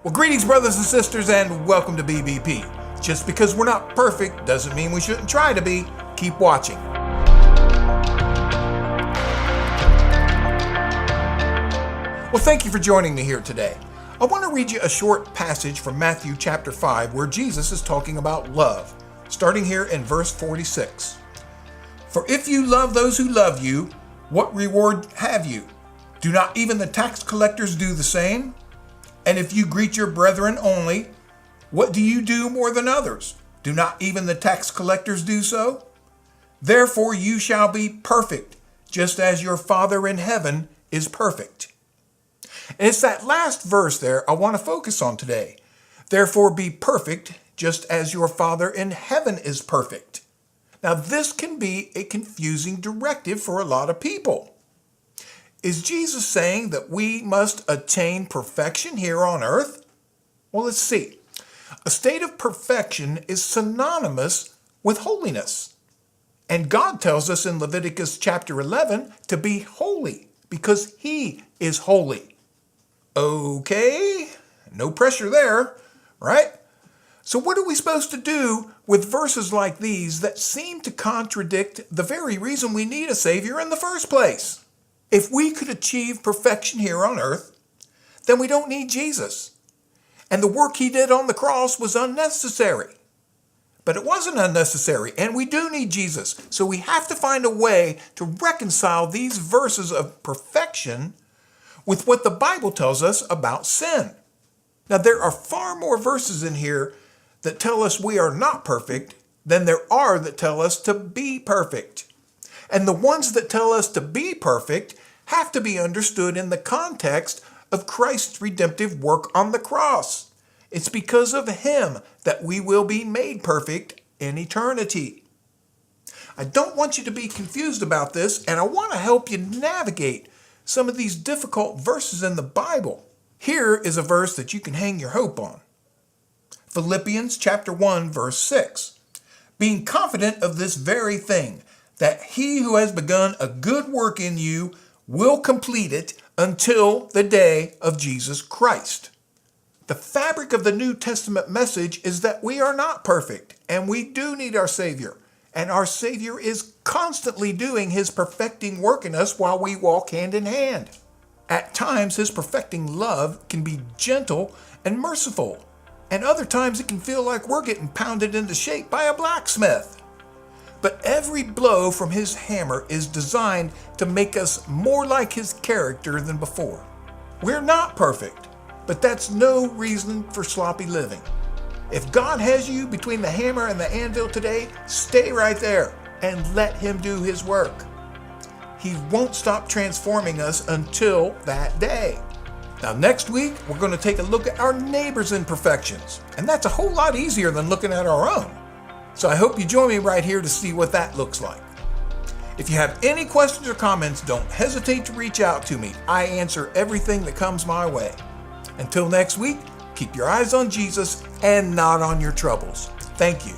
Well, greetings, brothers and sisters, and welcome to BBP. Just because we're not perfect doesn't mean we shouldn't try to be. Keep watching. Well, thank you for joining me here today. I want to read you a short passage from Matthew chapter 5 where Jesus is talking about love, starting here in verse 46. For if you love those who love you, what reward have you? Do not even the tax collectors do the same? And if you greet your brethren only, what do you do more than others? Do not even the tax collectors do so? Therefore you shall be perfect, just as your Father in heaven is perfect. And it's that last verse there I want to focus on today. Therefore be perfect, just as your Father in heaven is perfect. Now this can be a confusing directive for a lot of people. Is Jesus saying that we must attain perfection here on earth? Well, let's see. A state of perfection is synonymous with holiness. And God tells us in Leviticus chapter 11 to be holy because He is holy. Okay, no pressure there, right? So what are we supposed to do with verses like these that seem to contradict the very reason we need a Savior in the first place? If we could achieve perfection here on earth, then we don't need Jesus. And the work He did on the cross was unnecessary. But it wasn't unnecessary, and we do need Jesus. So we have to find a way to reconcile these verses of perfection with what the Bible tells us about sin. Now, there are far more verses in here that tell us we are not perfect than there are that tell us to be perfect. And the ones that tell us to be perfect have to be understood in the context of Christ's redemptive work on the cross. It's because of Him that we will be made perfect in eternity. I don't want you to be confused about this, and I want to help you navigate some of these difficult verses in the Bible. Here is a verse that you can hang your hope on. Philippians chapter 1, verse 6. Being confident of this very thing, that He who has begun a good work in you will complete it until the day of Jesus Christ. The fabric of the New Testament message is that we are not perfect, and we do need our Savior. And our Savior is constantly doing His perfecting work in us while we walk hand in hand. At times, His perfecting love can be gentle and merciful, and other times it can feel like we're getting pounded into shape by a blacksmith. But every blow from His hammer is designed to make us more like His character than before. We're not perfect, but that's no reason for sloppy living. If God has you between the hammer and the anvil today, stay right there and let Him do His work. He won't stop transforming us until that day. Now next week, we're going to take a look at our neighbor's imperfections, and that's a whole lot easier than looking at our own. So I hope you join me right here to see what that looks like. If you have any questions or comments, don't hesitate to reach out to me. I answer everything that comes my way. Until next week, keep your eyes on Jesus and not on your troubles. Thank you.